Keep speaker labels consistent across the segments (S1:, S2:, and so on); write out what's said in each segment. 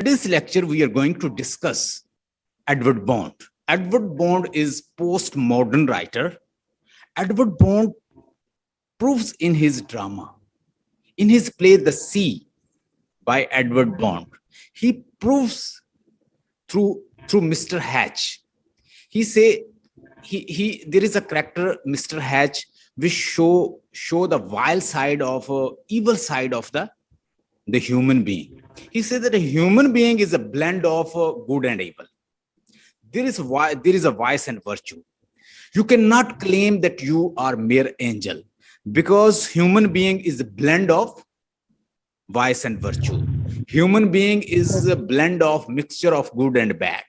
S1: In this lecture, we are going to discuss Edward Bond. Edward Bond is post-modern writer. Edward Bond proves in his drama, in his play The Sea by Edward Bond, he proves through Mr. Hatch. He say there is a character, Mr. Hatch, which show the vile side of evil side of the human being. He said that a human being is a blend of good and evil. There is a vice and virtue. You cannot claim that you are mere angel, because human being is a blend of vice and virtue. Human being is a blend of mixture of good and bad.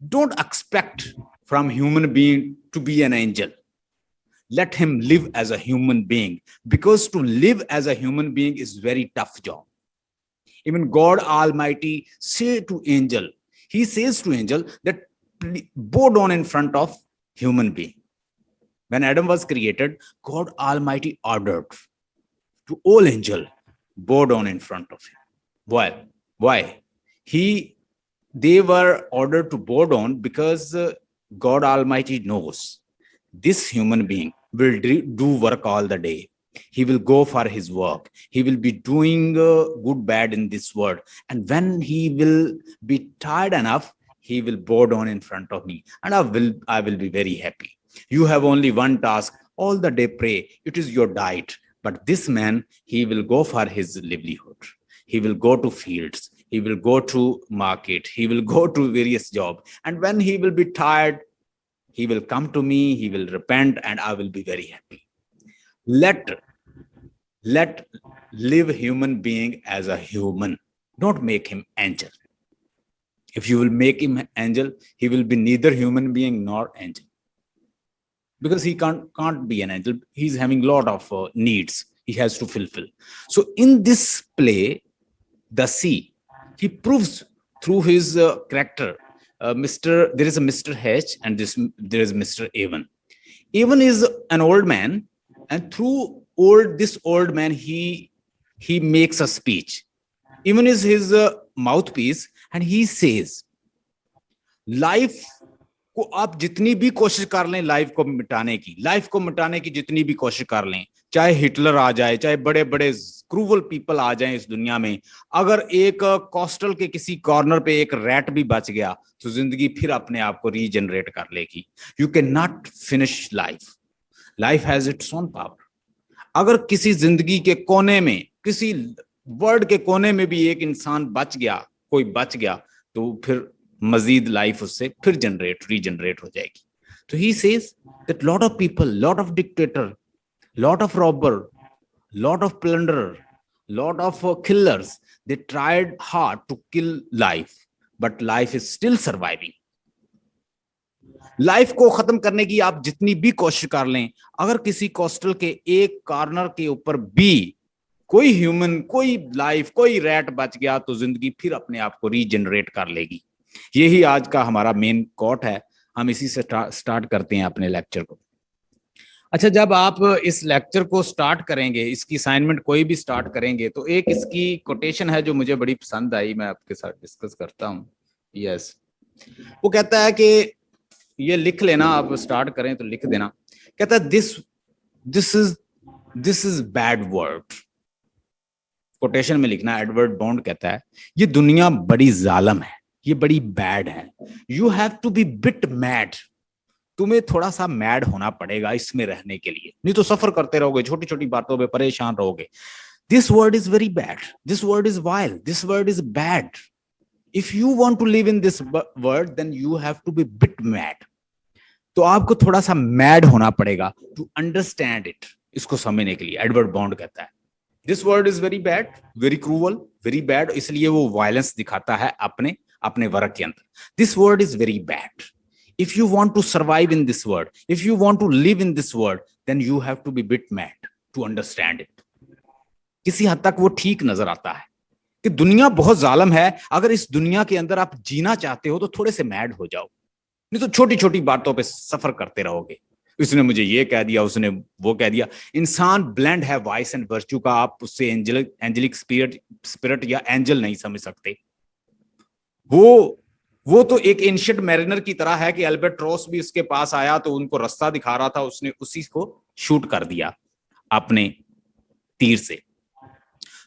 S1: Don't expect from human being to be an angel. Let him live as a human being, because to live as a human being is very tough job. Even God Almighty say to angel, he says to angel that bow down in front of human being. When Adam was created, God Almighty ordered to all angel bow down in front of him. Why? They were ordered to bow down because God Almighty knows this human being will do work all the day. He will go for his work. He will be doing good, bad in this world. And when he will be tired enough, he will bow down in front of me, and I will be very happy. You have only one task, all the day pray. It is your diet. But this man, he will go for his livelihood. He will go to fields. He will go to market. He will go to various jobs. And when he will be tired, he will come to me. He will repent, and I will be very happy. Let live human being as a human. Don't make him angel. If you will make him angel, he will be neither human being nor angel, because he can't be an angel. He's having a lot of needs he has to fulfill. So in this play, The Sea, he proves through his character. There is a Mr. Hatch, and there is Mr. Avon. Avon is an old man, and through this old man, he makes a speech. Even is his mouthpiece, and he says, life को आप जितनी भी कोशिश कर लें, life को मिटाने की जितनी भी कोशिश कर लें, चाहे हिटलर आ जाए, चाहे बड़े बड़े क्रूवल पीपल आ जाएं इस दुनिया में, अगर एक कोस्टल के किसी कॉर्नर पे एक रैट भी बच गया, तो जिंदगी फिर अपने आप को रीजनरेट कर लेगी. You can not finish life has its own power. अगर किसी जिंदगी के कोने में, किसी वर्ल्ड के कोने में भी एक इंसान कोई बच गया, तो फिर मजीद लाइफ उससे फिर रीजनरेट हो जाएगी. तो he says that lot of people, lot of dictator, lot of robber, lot of plunderer, lot of killers, they tried hard to kill life, but life is still surviving. Life को खत्म करने की आप जितनी भी कोशिश कर लें, अगर किसी कोस्टल के एक कॉर्नर के ऊपर भी कोई ह्यूमन, कोई लाइफ, कोई रैट बच गया, तो जिंदगी फिर अपने आप को रीजनरेट कर लेगी. यही आज का हमारा मेन कोट है. हम इसी से स्टार्ट करते हैं अपने लेक्चर को. अच्छा, जब आप इस लेक्चर को स्टार्ट करेंगे, इसकी असाइनमेंट कोई भी स्टार्ट करेंगे, तो एक इसकी कोटेशन है जो मुझे बड़ी पसंद आई, मैं आपके साथ डिस्कस करता हूँ. यस, वो कहता है कि ये लिख लेना, आप स्टार्ट करें तो लिख देना. कहता है this is bad word. Quotation में लिखना, एडवर्ड बॉन्ड कहता है ये दुनिया बड़ी जालिम है, ये बड़ी बैड है. You have to be bit mad. तुम्हें थोड़ा सा मैड होना पड़ेगा इसमें रहने के लिए, नहीं तो सफर करते रहोगे, छोटी छोटी बातों पे परेशान रहोगे. This word is very bad, this word is wild, this word is bad. If you want to live in this word, then you have to be bit mad. तो आपको थोड़ा सा मैड होना पड़ेगा टू अंडरस्टैंड इट, इसको समझने के लिए. एडवर्ड बॉन्ड कहता है this word is very bad, very cruel, very bad. इसलिए वो वायलेंस दिखाता है अपने वर्क के अंदर. This word is very bad. If you want to survive in this word, if you want to live in this word, then you have to be bit mad to understand it. किसी हद तक वो ठीक नजर आता है कि दुनिया बहुत जालिम है. अगर इस दुनिया के अंदर आप जीना चाहते हो, तो थोड़े से मैड हो जाओ, नहीं तो छोटी छोटी बातों पे सफर करते रहोगे. उसने मुझे ये कह दिया, उसने वो कह दिया. इंसान ब्लेंड है वाइस एंड वर्च्यू का. आप उससे एंजेलिक स्पिरिट या एंजल नहीं समझ सकते. वो तो एक एंशिएंट मैरिनर की तरह है कि अल्बाट्रोस भी उसके पास आया तो उनको रास्ता दिखा रहा था, उसने उसी को शूट कर दिया अपने तीर से.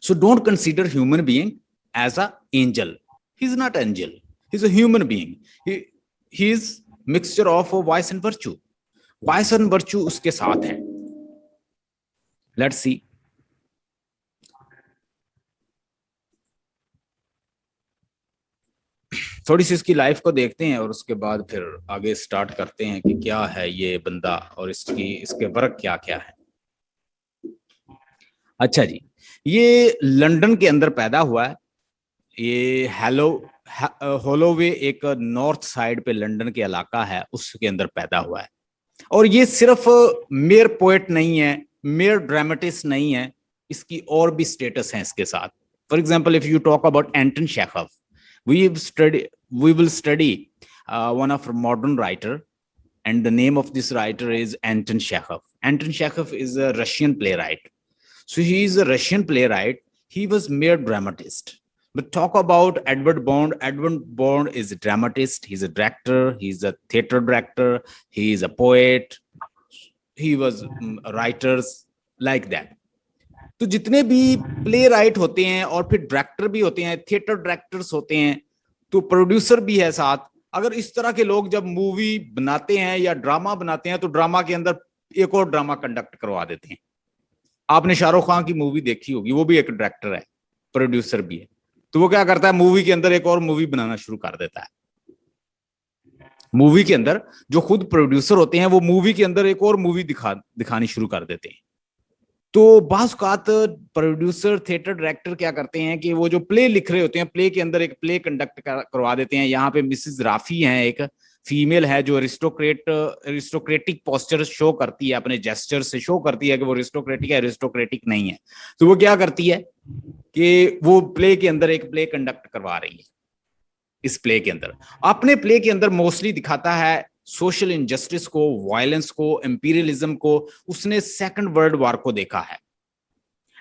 S1: So don't consider human being as a angel. He is not angel, he is a human being. He is mixture of vice and virtue. Vice and virtue उसके साथ है. Let's see. थोड़ी सी इसकी लाइफ को देखते हैं और उसके बाद फिर आगे स्टार्ट करते हैं कि क्या है ये बंदा और इसके वर्क क्या क्या है. अच्छा जी, ये लंदन के अंदर पैदा हुआ है. ये होलोवे एक नॉर्थ साइड पे लंदन के इलाका है, उसके अंदर पैदा हुआ है. और ये सिर्फ मेयर पोएट नहीं है, मेयर ड्रामेटिस्ट नहीं है, इसकी और भी स्टेटस है इसके साथ. For example, if you talk about Anton Chekhov, we will study one of modern writer, and the name of this writer is Anton Chekhov. Anton Chekhov is a Russian playwright. So he is a Russian playwright. He was mere dramatist. But talk about Edward Bond. Edward Bond is a dramatist. He's a director. He's a theater director. He is a poet. He was writers like that. तो जितने भी play right होते हैं और फिर director भी होते हैं, थिएटर डायरेक्टर्स होते हैं, तो प्रोड्यूसर भी है साथ. अगर इस तरह के लोग जब मूवी बनाते हैं या ड्रामा बनाते हैं तो ड्रामा के अंदर एक और ड्रामा कंडक्ट करवा देते हैं. आपने शाहरुख खान की मूवी देखी होगी, वो भी एक डायरेक्टर है, प्रोड्यूसर भी है. तो वो क्या करता है, मूवी के अंदर एक और मूवी बनाना शुरू कर देता है. मूवी के अंदर जो खुद प्रोड्यूसर होते हैं वो मूवी के अंदर एक और मूवी दिखानी शुरू कर देते हैं. तो बाज़ प्रोड्यूसर थिएटर डायरेक्टर क्या करते हैं कि वो जो प्ले लिख रहे होते हैं, प्ले के अंदर एक प्ले कंडक्ट करवा देते हैं. यहाँ पे मिसेस राफी हैं, एक फीमेल है जो एरिस्टोक्रेटिक पोस्चर शो करती है, अपने जेस्चर से शो करती है कि वो एरिस्टोक्रेटिक है, एरिस्टोक्रेटिक नहीं है. तो वो क्या करती है कि वो प्ले के अंदर एक प्ले कंडक्ट करवा रही है. इस प्ले के अंदर अपने प्ले के अंदर मोस्टली दिखाता है सोशल इनजस्टिस को, वायलेंस को, इंपीरियलिज्म को. उसने सेकंड वर्ल्ड वॉर को देखा है.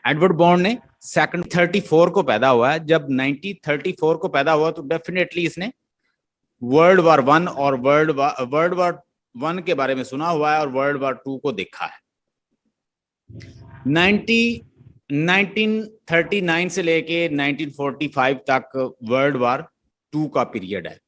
S1: एडवर्ड बॉन्ड ने सेकंड 34 को पैदा हुआ है. जब 1934 को पैदा हुआ तो डेफिनेटली इसने वर्ल्ड वॉर 1 और वर्ल्ड वॉर 1 के बारे में सुना हुआ है और वर्ल्ड वॉर 2 को देखा है. 1939 से लेके 1945 तक वर्ल्ड वॉर 2 का पीरियड है.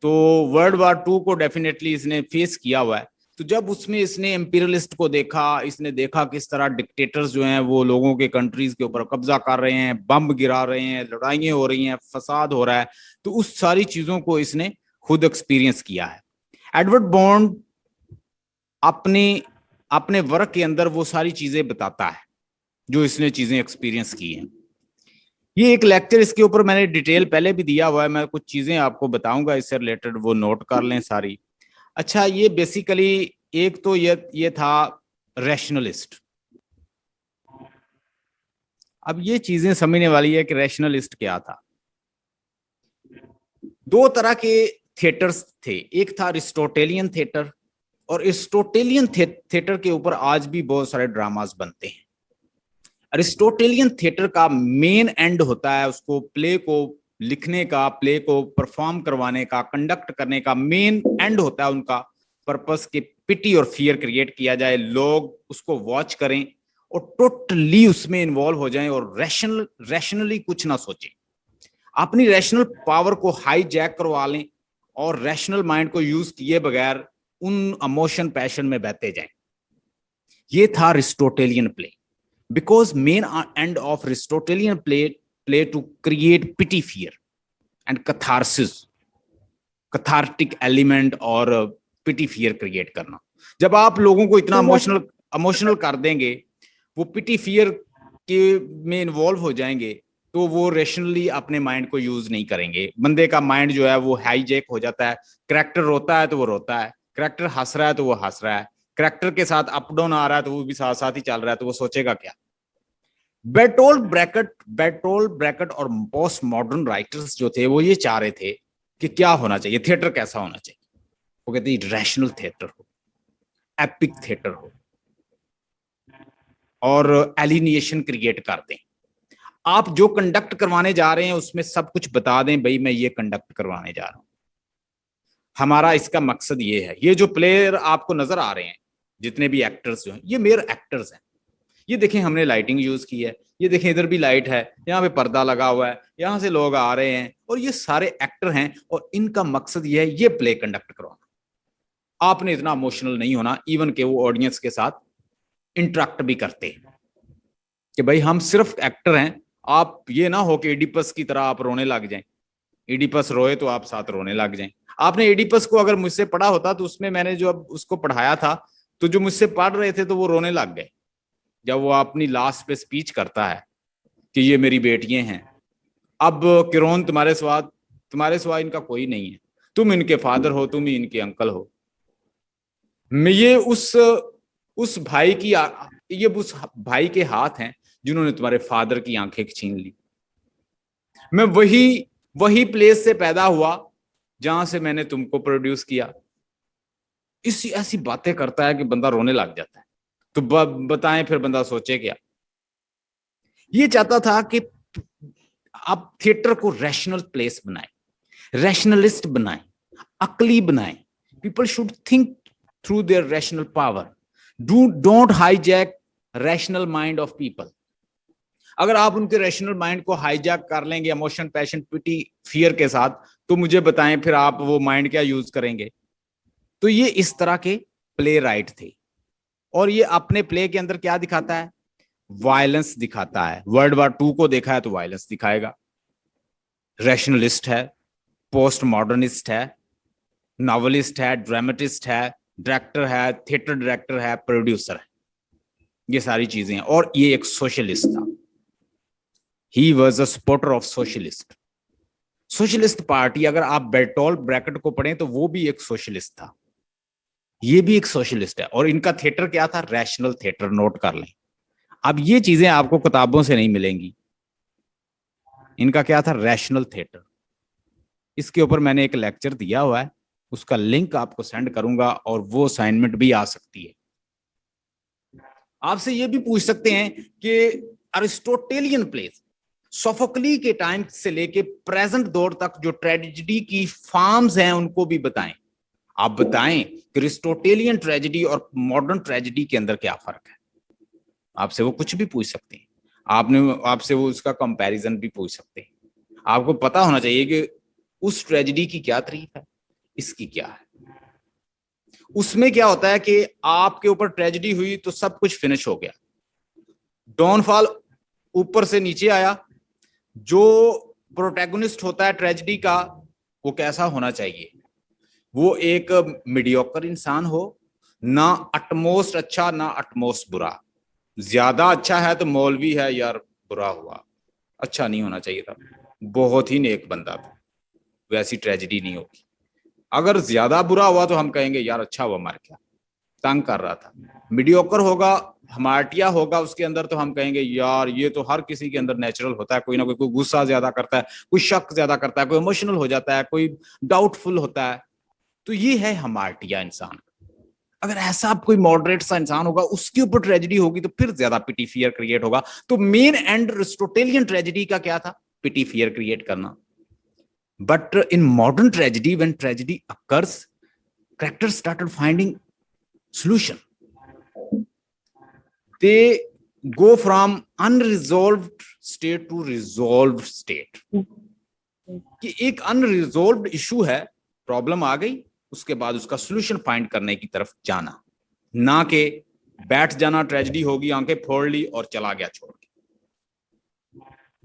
S1: तो वर्ल्ड वॉर 2 को डेफिनेटली इसने फेस किया हुआ है. तो जब उसमें इसने इंपीरियलिस्ट को देखा, इसने देखा किस तरह डिक्टेटर्स जो हैं वो लोगों के कंट्रीज के ऊपर कब्जा कर रहे हैं, बम गिरा रहे हैं, लड़ाइयाँ हो रही हैं, फसाद हो रहा है. तो उस सारी चीजों को इसने खुद एक्सपीरियंस किया है. एडवर्ड बॉन्ड अपने अपने वर्क के अंदर वो सारी चीजें बताता है जो इसने चीजें एक्सपीरियंस की हैं. ये एक लेक्चर इसके ऊपर मैंने डिटेल पहले भी दिया हुआ है, मैं कुछ चीजें आपको बताऊंगा इससे रिलेटेड, वो नोट कर लें सारी. अच्छा, ये बेसिकली एक तो ये था रैशनलिस्ट. अब ये चीजें समझने वाली है कि रैशनलिस्ट क्या था. दो तरह के थिएटर्स थे. एक था अरिस्टोटेलियन थिएटर, और अरिस्टोटेलियन थिएटर के ऊपर आज भी बहुत सारे ड्रामास बनते हैं. अरिस्टोटेलियन थिएटर का मेन एंड होता है उसको प्ले को लिखने का, प्ले को परफॉर्म करवाने का, कंडक्ट करने का मेन एंड होता है उनका पर्पस कि पिटी और फियर क्रिएट किया जाए, लोग उसको वॉच करें और टोटली उसमें इन्वॉल्व हो जाएं और रैशनली कुछ ना सोचें, अपनी रैशनल पावर को हाईजैक करवा लें और रैशनल माइंड को यूज किए बगैर उन इमोशन पैशन में बहते जाएं. ये था Aristotelian play. Because main end of Aristotelian play to create pity, fear and cathartic element और pity fear create करना. जब आप लोगों को इतना इमोशनल कर देंगे, वो pity fear के में इन्वॉल्व हो जाएंगे, तो वो रेशनली अपने माइंड को यूज नहीं करेंगे. बंदे का माइंड जो है वो हाईजैक हो जाता है. कैरेक्टर रोता है तो वो रोता है, कैरेक्टर हंस रहा है तो वो हंस रहा है, कैरेक्टर के साथ अप डाउन आ रहा है तो वो भी साथ साथ ही चल रहा है, तो वो सोचेगा क्या. बेटोल्ड ब्रैकेट और पोस्ट मॉडर्न राइटर्स जो थे वो ये चाह रहे थे कि क्या होना चाहिए, थिएटर कैसा होना चाहिए. वो कहते हैं रैशनल थिएटर हो, एपिक थिएटर हो और एलिनिएशन क्रिएट कर दें. आप जो कंडक्ट करवाने जा रहे हैं उसमें सब कुछ बता दें, भाई मैं ये कंडक्ट करवाने जा रहा हूं, हमारा इसका मकसद ये है। ये जो प्लेयर आपको नजर आ रहे हैं, जितने भी एक्टर्स जो हैं, ये मेरे एक्टर्स हैं। ये देखें हमने लाइटिंग यूज की है, ये देखें इधर भी लाइट है, यहाँ पे पर्दा लगा हुआ है, यहाँ से लोग आ रहे हैं, और ये सारे एक्टर हैं और इनका मकसद ये है ये प्ले कंडक्ट करवाना। आपने इतना इमोशनल नहीं होना, इवन के वो ऑडियंस के साथ इंटरेक्ट भी करते हैं कि भाई हम सिर्फ एक्टर हैं। आप ये ना हो कि एडिपस की तरह आप रोने लग जाएं, एडिपस रोए तो आप साथ रोने लग जाएं। आपने एडिपस को अगर मुझसे पढ़ा होता तो उसमें मैंने जो अब उसको पढ़ाया था, तो जो मुझसे पढ़ रहे थे तो वो रोने लग गए जब वो अपनी लास्ट पे स्पीच करता है कि ये मेरी बेटियां हैं, अब किरोन तुम्हारे सिवा इनका कोई नहीं है, तुम इनके फादर हो, तुम ही इनके अंकल हो। मैं ये उस भाई की ये उस भाई के हाथ हैं जिन्होंने तुम्हारे फादर की आंखें छीन ली। मैं वही प्लेस से पैदा हुआ जहां से मैंने तुमको प्रोड्यूस किया। इसी ऐसी बातें करता है कि बंदा रोने लग जाता है। तो बताएं फिर बंदा सोचे क्या। ये चाहता था कि आप थिएटर को रैशनल प्लेस बनाएं, रैशनलिस्ट बनाएं, अकली बनाएं। People should think through their rational power. Don't hijack rational mind of people. अगर आप उनके रैशनल माइंड को हाईजैक कर लेंगे इमोशन, पैशन, पिटी, फियर के साथ, तो मुझे बताएं फिर आप वो माइंड क्या यूज करेंगे। तो ये इस तरह के प्ले राइट थे, और ये अपने प्ले के अंदर क्या दिखाता है, वायलेंस दिखाता है। वर्ल्ड वॉर 2 को देखा है तो वायलेंस दिखाएगा। रैशनलिस्ट है, पोस्ट मॉडर्निस्ट है, नॉवलिस्ट है, ड्रामेटिस्ट है, डायरेक्टर है, थिएटर डायरेक्टर है, प्रोड्यूसर है, ये सारी चीजें हैं। और ये एक सोशलिस्ट था। He was a supporter of socialist. Socialist party, अगर आप बेर्टोल्ट ब्रैकेट को पढ़ें तो वो भी एक सोशलिस्ट था, ये भी एक सोशलिस्ट है। और इनका थिएटर क्या था, रैशनल थिएटर, नोट कर लें। अब ये चीजें आपको किताबों से नहीं मिलेंगी। इनका क्या था, रैशनल थिएटर। इसके ऊपर मैंने एक लेक्चर दिया हुआ है, उसका लिंक आपको सेंड करूंगा, और वो असाइनमेंट भी आ सकती है। आपसे ये भी पूछ सकते हैं कि अरिस्टोटेलियन प्लेस, सोफोक्ली के टाइम से लेके प्रेजेंट दौर तक जो ट्रेजेडी की फॉर्म्स हैं उनको भी बताएं। आप बताएं कि अरिस्टोटेलियन ट्रेजेडी और मॉडर्न ट्रेजेडी के अंदर क्या फर्क है। आपसे वो कुछ भी पूछ सकते हैं। आपसे वो उसका कंपैरिजन भी पूछ सकते हैं। आपको पता होना चाहिए कि उस ट्रेजेडी की क्या तारीफ है, इसकी क्या है। उसमें क्या होता है कि आपके ऊपर ट्रेजेडी हुई तो सब कुछ फिनिश हो गया, डाउनफॉल ऊपर से नीचे आया। जो प्रोटैगनिस्ट होता है ट्रेजेडी का, वो कैसा होना चाहिए, वो एक मीडियोकर इंसान हो, ना अटमोस्ट अच्छा ना अटमोस्ट बुरा। ज्यादा अच्छा है तो मौलवी है यार, बुरा हुआ, अच्छा नहीं होना चाहिए था, बहुत ही नेक बंदा था, वैसी ट्रेजेडी नहीं होगी। अगर ज्यादा बुरा हुआ तो हम कहेंगे यार अच्छा हुआ मर गया, तंग कर रहा था। मीडियोकर होगा, हमाटिया होगा उसके अंदर, तो हम कहेंगे यार ये तो हर किसी के अंदर नेचुरल होता है, कोई ना कोई गुस्सा ज्यादा करता है, कोई शक ज्यादा करता है, कोई इमोशनल हो जाता है, कोई डाउटफुल होता है। तो ये है हमाटिया इंसान। अगर ऐसा कोई मॉडरेट सा इंसान होगा, उसके ऊपर ट्रेजेडी होगी तो फिर ज्यादा पिटी फियर क्रिएट होगा। तो मेन एंड अरिस्टोटेलियन ट्रेजेडी का क्या था, पिटी फियर क्रिएट करना। But in modern tragedy, when tragedy occurs, characters started finding solution. They go from unresolved state to resolved state. कि एक अनरिजॉल्व्ड इशू है, प्रॉब्लम आ गई, उसके बाद उसका सोल्यूशन फाइंड करने की तरफ जाना, ना कि बैठ जाना, ट्रेजेडी होगी, आंखें फोड़ ली और चला गया छोड़ के।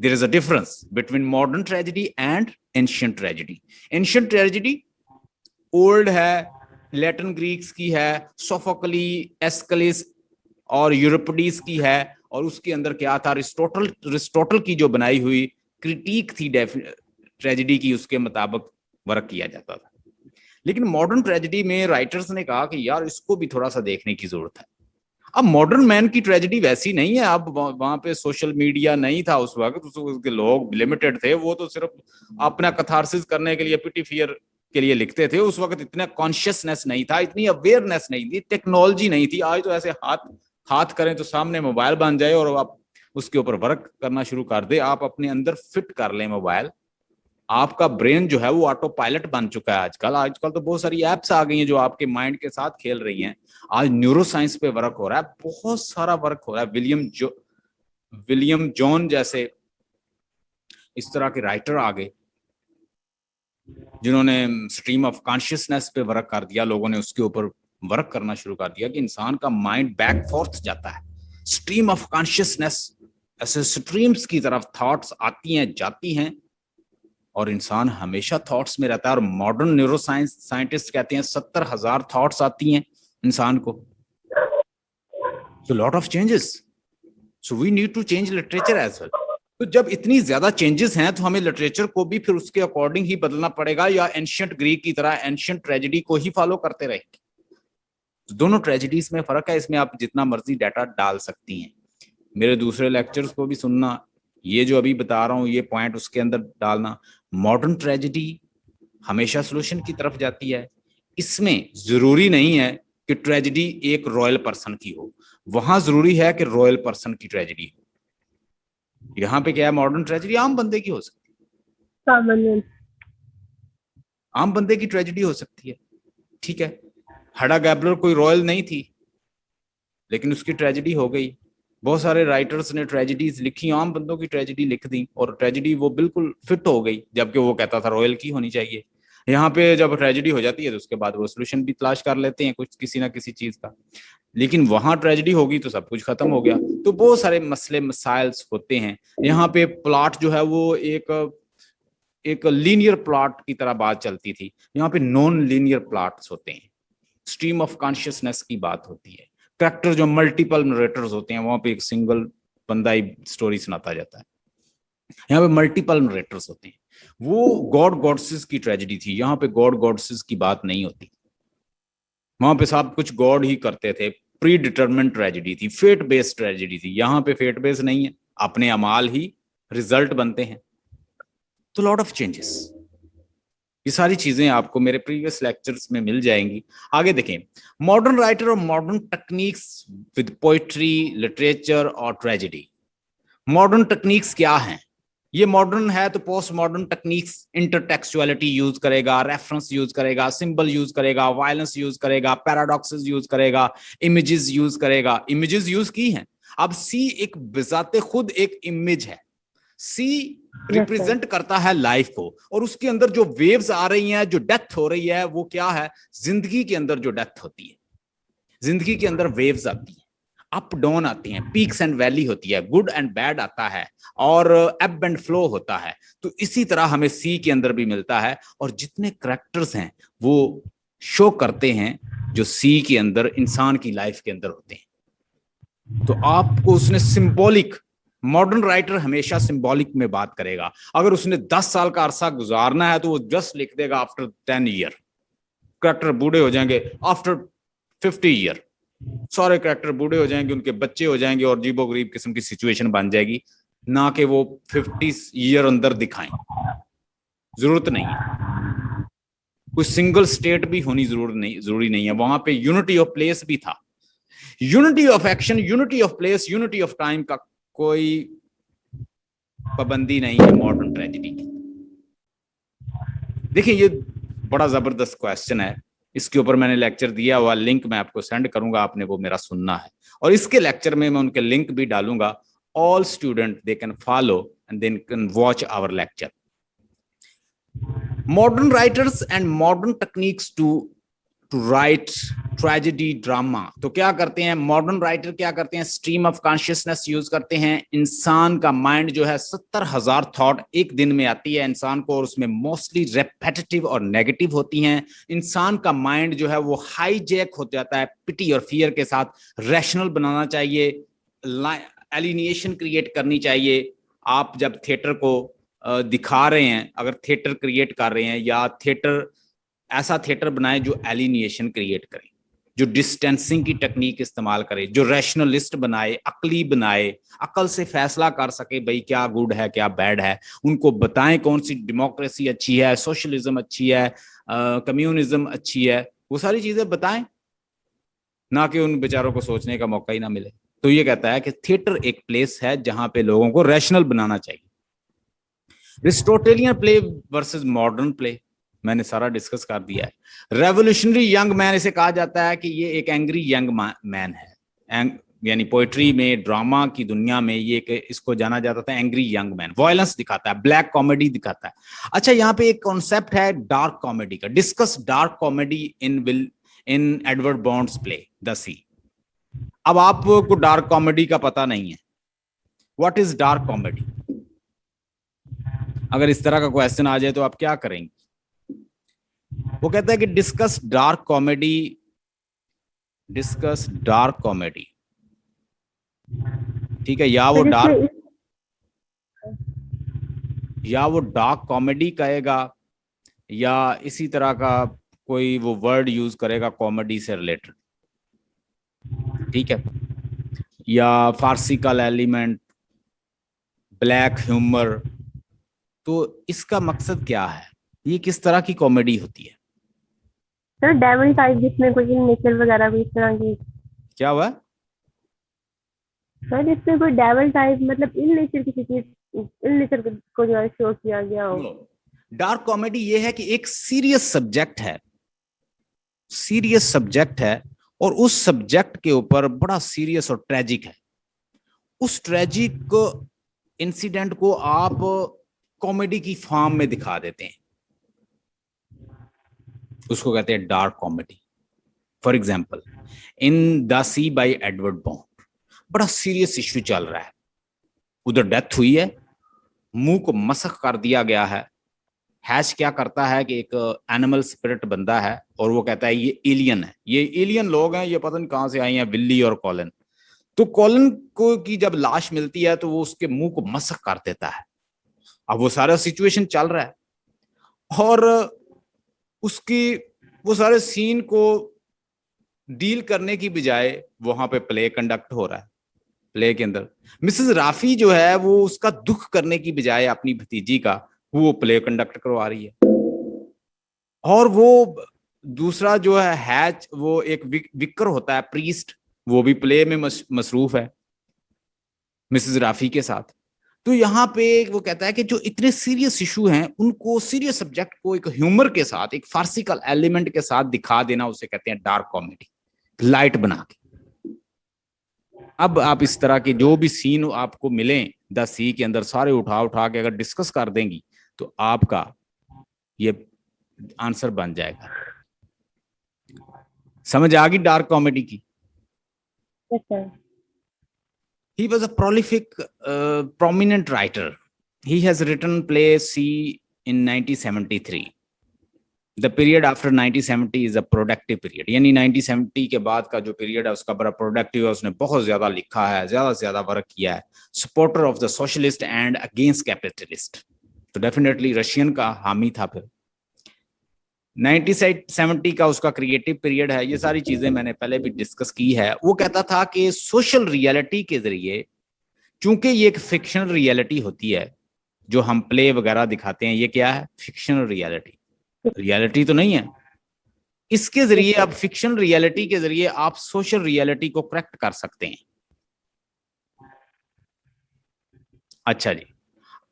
S1: There is a difference between modern tragedy and ancient tragedy. Ancient tragedy old है, लैटिन ग्रीक्स की है, सोफोकली, एस्कलिस और यूरोपिडीज की है। और उसके अंदर क्या था, अरिस्टोटल की जो बनाई हुई क्रिटिक थी ट्रेजेडी की, उसके मुताबिक वर्क किया जाता था। लेकिन मॉडर्न ट्रेजेडी में राइटर्स ने कहा कि यार इसको भी थोड़ा सा देखने की जरूरत है। अब मॉडर्न मैन की ट्रेजेडी वैसी नहीं है। अब वहां पे सोशल मीडिया नहीं था उस वक्त, उसके लोग लिमिटेड थे, वो तो सिर्फ अपना कथारसिस करने के लिए, पिटी फियर के लिए लिखते थे। उस वक्त इतना कॉन्शियसनेस नहीं था, इतनी अवेयरनेस नहीं थी, टेक्नोलॉजी नहीं थी। आज तो ऐसे हाथ करें तो सामने मोबाइल बन जाए और आप उसके ऊपर वर्क करना शुरू कर दे, आप अपने अंदर फिट कर ले मोबाइल, आपका ब्रेन जो है वो ऑटो पायलट बन चुका है। आजकल आजकल तो बहुत सारी एप्स आ गई हैं जो आपके माइंड के साथ खेल रही हैं। आज न्यूरो साइंस पे वर्क हो रहा है, बहुत सारा वर्क हो रहा है। विलियम जॉन जैसे इस तरह के राइटर आ गए जिन्होंने स्ट्रीम ऑफ कॉन्शियसनेस पे वर्क कर दिया। लोगों ने उसके ऊपर वर्क करना शुरू कर दिया कि इंसान का माइंड बैक फोर्थ जाता है, स्ट्रीम ऑफ कॉन्शियसनेस, ऐसे स्ट्रीम्स की तरफ थॉट्स आती हैं जाती हैं और इंसान हमेशा थॉट्स में रहता है। और मॉडर्न न्यूरो साइंटिस्ट कहते हैं 70,000 थॉट्स आती हैं इंसान को। So lot of changes, so we need to change literature as well. तो जब इतनी ज्यादा चेंजेस हैं तो हमें लिटरेचर को भी फिर उसके अकॉर्डिंग ही बदलना पड़ेगा, या एंशियंट ग्रीक की तरह एंशियंट ट्रेजेडी को ही फॉलो करते रहेंगे। तो दोनों ट्रेजेडीज में फर्क है, इसमें आप जितना मर्जी डाटा डाल सकती हैं। मेरे दूसरे लेक्चर्स को भी सुनना, ये जो अभी बता रहा हूँ ये पॉइंट उसके अंदर डालना। मॉडर्न ट्रेजेडी हमेशा सोल्यूशन की तरफ जाती है। इसमें जरूरी नहीं है कि ट्रेजेडी एक रॉयल पर्सन की हो, वहां जरूरी है कि रॉयल पर्सन की ट्रेजेडी हो। यहाँ पे क्या है, मॉडर्न ट्रेजेडी आम बंदे की हो सकती है, आम बंदे की ट्रेजेडी हो सकती है, ठीक है। हडा गैबलर कोई रॉयल नहीं थी लेकिन उसकी ट्रेजेडी हो गई। बहुत सारे राइटर्स ने ट्रेजेडीज लिखी, आम बंदों की ट्रेजेडी लिख दी और ट्रेजेडी वो बिल्कुल फिट हो गई, जबकि वो कहता था रॉयल की होनी चाहिए। यहाँ पे जब ट्रेजेडी हो जाती है तो उसके बाद वो सोल्यूशन भी तलाश कर लेते हैं कुछ किसी ना किसी चीज का, लेकिन वहां ट्रेजेडी होगी तो सब कुछ खत्म हो गया। तो बहुत सारे मसले मसाइल्स होते हैं। यहाँ पे प्लॉट जो है वो एक लीनियर प्लॉट की तरह बात चलती थी, यहाँ पे नॉन लीनियर प्लॉट्स होते हैं। स्ट्रीम ऑफ कॉन्शियसनेस की बात होती है। कैरेक्टर जो मल्टीपल नरेटर्स होते हैं, वहां पे एक सिंगल बंदा ही स्टोरी सुनाता जाता है, यहाँ पे मल्टीपल नरेटर्स होते हैं। वो गॉड गॉडेसेस की ट्रेजेडी थी, यहाँ पे गॉड गॉडेसेस की बात नहीं होती। वहां पे सब कुछ गॉड ही करते थे। प्री डिटरमिन्ड ट्रेजेडी थी, फेट बेस्ड ट्रेजेडी थी। यहाँ पे फेट बेस्ड नहीं है, अपने अमाल ही रिजल्ट बनते हैं। तो लॉट ऑफ चेंजेस, ये सारी चीजें आपको मेरे प्रीवियस लेक्चर्स में मिल जाएंगी। आगे देखें, मॉडर्न राइटर और modern techniques with poetry, literature और ट्रेजेडी। मॉडर्न टेक्निक्स क्या हैं? ये मॉडर्न है तो पोस्ट मॉडर्न टेक्निक्स इंटरटेक्सुअलिटी यूज करेगा, रेफरेंस यूज करेगा, सिंबल यूज करेगा, वायलेंस यूज करेगा, पैराडॉक्सेस यूज करेगा, इमेजेस यूज करेगा। इमेजेस यूज की हैं। अब सी एक बिजाते खुद एक इमेज है। सी रिप्रेजेंट करता है लाइफ को, और उसके अंदर जो वेव्स आ रही हैं, जो डेथ हो रही है, वो क्या है? जिंदगी के अंदर जो डेथ होती है, जिंदगी के अंदर वेव्स आती हैं, अप डाउन आती हैं, पीक्स एंड वैली होती है, गुड एंड बैड आता है और एब एंड फ्लो होता है। तो इसी तरह हमें सी के अंदर भी मिलता है, और जितने करैक्टर्स हैं वो शो करते हैं जो सी के अंदर इंसान की लाइफ के अंदर होते हैं। तो आपको उसने सिंबॉलिक, मॉडर्न राइटर हमेशा सिंबॉलिक में बात करेगा। अगर उसने 10 साल का अरसा गुजारना है तो वो जस्ट लिख देगा आफ्टर 10 ईयर। करैक्टर बूढ़े हो जाएंगे आफ्टर 50 ईयर, सारे करैक्टर बूढ़े हो जाएंगे, उनके बच्चे हो जाएंगे और अजीबो गरीब किस्म की सिचुएशन बन जाएगी, ना कि वो 50 ईयर अंदर दिखाएं। जरूरत नहीं है, कोई सिंगल स्टेट भी होनी जरूरी नहीं है। वहां पे यूनिटी ऑफ प्लेस भी था, unity of action, unity of place, unity of time का कोई पाबंदी नहीं है मॉडर्न ट्रेजेडी की। देखिए ये बड़ा जबरदस्त क्वेश्चन है, इसके ऊपर मैंने लेक्चर दिया हुआ, लिंक मैं आपको सेंड करूंगा, आपने वो मेरा सुनना है। और इसके लेक्चर में मैं उनके लिंक भी डालूंगा। All student they can follow and they can watch our lecture. Modern writers and modern techniques to write tragedy drama. तो क्या करते हैं मॉडर्न राइटर, क्या करते हैं? स्ट्रीम ऑफ कॉन्शियसनेस यूज करते हैं। इंसान का माइंड जो है 70,000 थॉट एक दिन में आती है इंसान को, और उसमें मोस्टली रेपेटिटिव और नेगेटिव होती हैं। इंसान का माइंड जो है वो हाईजैक हो जाता है पिटी और फियर के साथ। रैशनल बनाना चाहिए, एलिनिएशन क्रिएट करनी चाहिए। आप जब थिएटर को दिखा रहे हैं, अगर थिएटर क्रिएट कर रहे हैं, या थिएटर ऐसा थिएटर बनाए जो एलिनिएशन क्रिएट करे, जो डिस्टेंसिंग की टेक्निक इस्तेमाल करे, जो रैशनलिस्ट बनाए, अकली बनाए, अकल से फैसला कर सके भाई क्या गुड है क्या बैड है। उनको बताएं कौन सी डेमोक्रेसी अच्छी है, सोशलिज्म अच्छी है, कम्युनिज्म अच्छी है, वो सारी चीजें बताएं, ना कि उन बेचारों को सोचने का मौका ही ना मिले। तो ये कहता है कि थिएटर एक प्लेस है जहां पे लोगों को रैशनल बनाना चाहिए। एरिस्टोटेलियन प्ले वर्सेस मॉडर्न प्ले मैंने सारा डिस्कस कर दिया है। रेवोल्यूशनरी यंग मैन इसे कहा जाता है कि ये एक एंग्री यंग मैन है, यानी पोएट्री में, ड्रामा की दुनिया में ये इसको जाना जाता था एंग्री यंग मैन। वॉयलेंस दिखाता है, ब्लैक कॉमेडी दिखाता है। अच्छा, यहाँ पे एक कॉन्सेप्ट है डार्क कॉमेडी का। Discuss dark comedy in Edward Bond's play the sea. अब आपको डार्क कॉमेडी का पता नहीं है, व्हाट इज डार्क कॉमेडी? अगर इस तरह का क्वेश्चन आ जाए तो आप क्या करेंगे? वो कहता है कि discuss dark comedy, discuss dark comedy, ठीक है, या वो डार्क कॉमेडी कहेगा, या इसी तरह का कोई वो वर्ड यूज करेगा कॉमेडी से रिलेटेड, ठीक है, या फार्सिकल एलिमेंट, ब्लैक ह्यूमर। तो इसका मकसद क्या है? ये किस तरह की कॉमेडी होती है?
S2: सर डेविल टाइप, जिसमें कोई नेचर वगैरह भी इस तरह की।
S1: क्या हुआ
S2: सर इसमें कोई डेविल टाइप मतलब इन नेचर किसी चीज, इन नेचर को जो है शो किया गया हो।
S1: डार्क कॉमेडी ये है कि एक सीरियस सब्जेक्ट है, सीरियस सब्जेक्ट है, और उस सब्जेक्ट के ऊपर बड़ा सीरियस और ट्रेजिक है। उस ट्रेजिक इंसिडेंट को आप कॉमेडी की फॉर्म में दिखा देते हैं, उसको कहते हैं dark comedy. For example, in the sea by Edward Bond, बड़ा सीरियस इश्यू चल रहा है, उधर डेथ हुई है, मुंह को मसक कर दिया गया है। हैच क्या करता है कि एक एनिमल स्पिरिट बंदा है और वो कहता है ये एलियन है, ये एलियन लोग हैं, ये पता नहीं कहां से आए हैं, विल्ली और कॉलिन। तो कॉलिन को की जब लाश मिलती है तो वो उसके मुंह को मसक कर देता है। अब वो सारा सिचुएशन चल रहा है और उसकी वो सारे सीन को डील करने की बजाय वहां पे प्ले कंडक्ट हो रहा है। प्ले के अंदर मिसेस राफी जो है वो उसका दुख करने की बजाय अपनी भतीजी का वो प्ले कंडक्ट करवा रही है। और वो दूसरा जो है हैच, वो एक विकर होता है, प्रीस्ट, वो भी प्ले में मसरूफ है मिसेस राफी के साथ। तो यहाँ पे वो कहता है कि जो इतने सीरियस इशू हैं उनको, सीरियस सब्जेक्ट को एक ह्यूमर के साथ, एक फार्सिकल एलिमेंट के साथ दिखा देना, उसे कहते हैं डार्क कॉमेडी, लाइट बना के। अब आप इस तरह के जो भी सीन आपको मिले द सी के अंदर, सारे उठा उठा के अगर डिस्कस कर देंगी तो आपका ये आंसर बन जाएगा। समझ आ गई डार्क कॉमेडी की?
S2: Yes, sir.
S1: He was a prolific, prominent writer. He has written plays C in 1973. The period after 1970 is a productive period. यानी 1970 के बाद का जो पीरियड है उसका बड़ा प्रोडक्टिव है, उसने बहुत ज्यादा लिखा है, ज्यादा से ज्यादा वर्क किया है। Supporter of the socialist and against capitalist, तो डेफिनेटली रशियन का हामी था। फिर 1970 का उसका क्रिएटिव पीरियड है। ये सारी चीजें मैंने पहले भी डिस्कस की है। वो कहता था कि सोशल रियलिटी के जरिए, चूंकि ये एक फिक्शनल रियलिटी होती है, जो हम प्ले वगैरह दिखाते हैं, ये क्या है? फिक्शनल रियलिटी, रियलिटी तो नहीं है। इसके जरिए आप, फिक्शनल रियलिटी के जरिए आप सोशल रियलिटी को करेक्ट कर सकते हैं। अच्छा जी,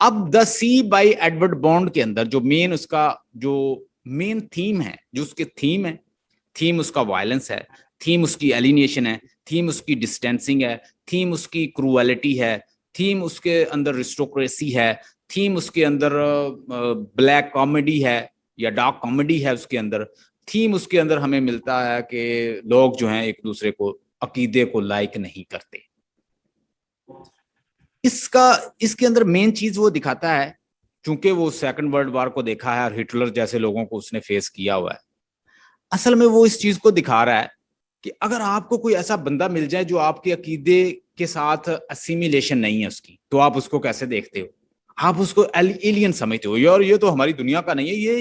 S1: अब the sea by Edward Bond के अंदर जो मेन उसका जो मेन थीम है, जो उसके थीम है, थीम उसका वायलेंस है, थीम उसकी एलिनेशन है, थीम उसकी डिस्टेंसिंग है, थीम उसकी क्रूएलिटी है, थीम उसके अंदर रिस्टोक्रेसी है, थीम उसके अंदर ब्लैक कॉमेडी है या डार्क कॉमेडी है। उसके अंदर थीम उसके अंदर हमें मिलता है कि लोग जो हैं एक दूसरे को, अकीदे को लाइक नहीं करते। इसके अंदर मेन चीज वो दिखाता है, चूंकि वो सेकंड वर्ल्ड वॉर को देखा है और हिटलर जैसे लोगों को उसने फेस किया हुआ है। असल में वो इस चीज को दिखा रहा है कि अगर आपको कोई ऐसा बंदा मिल जाए जो आपके अकीदे के साथ असिमिलेशन नहीं है उसकी, तो आप उसको कैसे देखते हो? आप उसको एलियन समझते हो, यार ये तो हमारी दुनिया का नहीं है, ये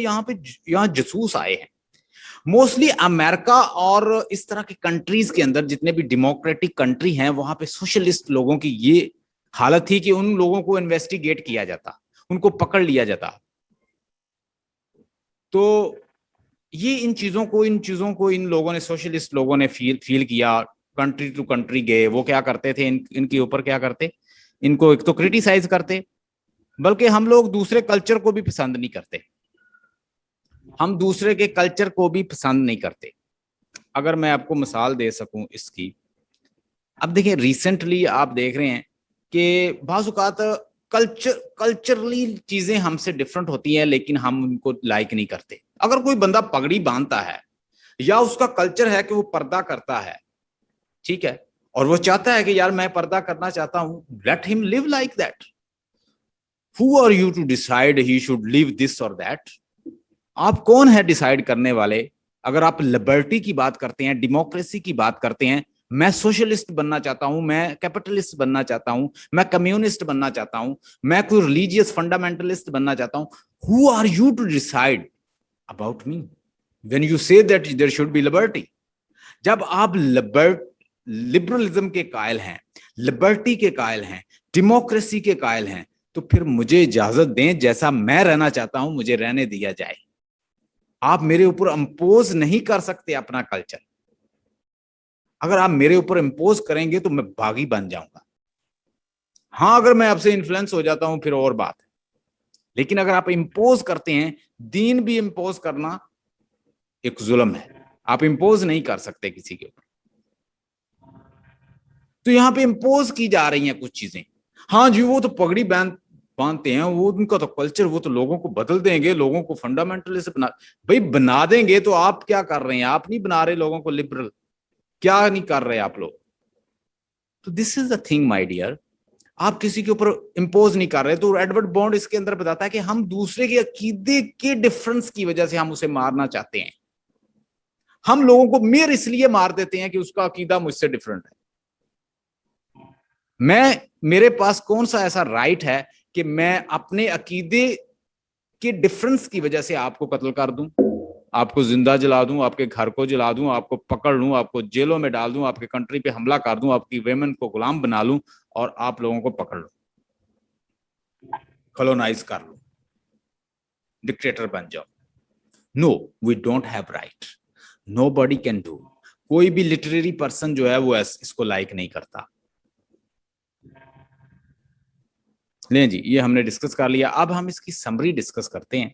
S1: यहाँ जसूस आए हैं। मोस्टली अमेरिका और इस तरह की कंट्रीज के अंदर, जितने भी डेमोक्रेटिक कंट्री हैं, वहां पे सोशलिस्ट लोगों की ये हालत थी कि उन लोगों को इन्वेस्टिगेट किया जाता, उनको पकड़ लिया जाता। तो ये इन चीजों को इन लोगों ने, सोशलिस्ट लोगों ने फील किया। कंट्री टू कंट्री गए, वो क्या करते थे, इनके ऊपर क्या करते, इनको एक तो क्रिटिसाइज करते, बल्कि हम लोग दूसरे कल्चर को भी पसंद नहीं करते, हम दूसरे के कल्चर को भी पसंद नहीं करते। अगर मैं आपको मिसाल दे सकूं इसकी, अब देखिए रिसेंटली आप देख रहे हैं कि बाज़ औक़ात कल्चरली चीजें हमसे डिफरेंट होती हैं, लेकिन हम उनको लाइक नहीं करते। अगर कोई बंदा पगड़ी बांधता है या उसका कल्चर है कि वो पर्दा करता है, ठीक है, और वो चाहता है कि यार मैं पर्दा करना चाहता हूं, let him live like that. Who are you to decide he should live this or that? आप कौन है डिसाइड करने वाले? अगर आप लिबर्टी की बात करते हैं, डेमोक्रेसी की बात करते हैं, मैं सोशलिस्ट बनना चाहता हूं, मैं कैपिटलिस्ट बनना चाहता हूं, मैं कम्युनिस्ट बनना चाहता हूं, मैं कोई रिलीजियस फंडामेंटलिस्ट बनना चाहता हूं, who are you to decide about me when you say that there should be liberty? जब आप लिबरलिज्म के कायल हैं, लिबर्टी के कायल हैं, डेमोक्रेसी के कायल हैं, तो फिर मुझे इजाजत दें, जैसा मैं रहना चाहता हूं मुझे रहने दिया जाए। आप मेरे ऊपर इंपोज नहीं कर सकते अपना कल्चर। अगर आप मेरे ऊपर इंपोज करेंगे तो मैं बागी बन जाऊंगा। हाँ, अगर मैं आपसे इन्फ्लुएंस हो जाता हूं फिर और बात है, लेकिन अगर आप इंपोज करते हैं, दीन भी इंपोज करना एक जुल्म है, आप इंपोज नहीं कर सकते किसी के ऊपर। तो यहां पे इंपोज की जा रही हैं कुछ चीजें। हाँ जी, वो तो पगड़ी बांधते हैं, वो उनका तो कल्चर, वो तो लोगों को बदल देंगे, लोगों को फंडामेंटलिस्ट बना। भाई बना देंगे तो आप क्या कर रहे हैं? आप नहीं बना रहे लोगों को लिबरल, क्या नहीं कर रहे आप लोग? तो this is the thing my dear, आप किसी के ऊपर इंपोज नहीं कर रहे। तो एडवर्ड बॉन्ड इसके अंदर बताता है कि हम दूसरे के अकीदे के डिफरेंस की वजह से हम उसे मारना चाहते हैं। हम लोगों को मेयर इसलिए मार देते हैं कि उसका अकीदा मुझसे डिफरेंट है। मेरे पास कौन सा ऐसा राइट है कि मैं अपने अकीदे के डिफरेंस की वजह से आपको कत्ल कर दूं, आपको जिंदा जला दूं, आपके घर को जला दूं, आपको पकड़ लूं, आपको जेलों में डाल दूं, आपके कंट्री पे हमला कर दूं, आपकी वेमेन को गुलाम बना लूं और आप लोगों को पकड़ लूं, कॉलोनाइज कर लूं, डिक्टेटर बन जाओ? No, we don't have right, nobody can do. कोई भी लिटरेरी पर्सन जो है वो इसको लाइक नहीं करता। लें जी, ये हमने डिस्कस कर लिया। अब हम इसकी समरी डिस्कस करते हैं।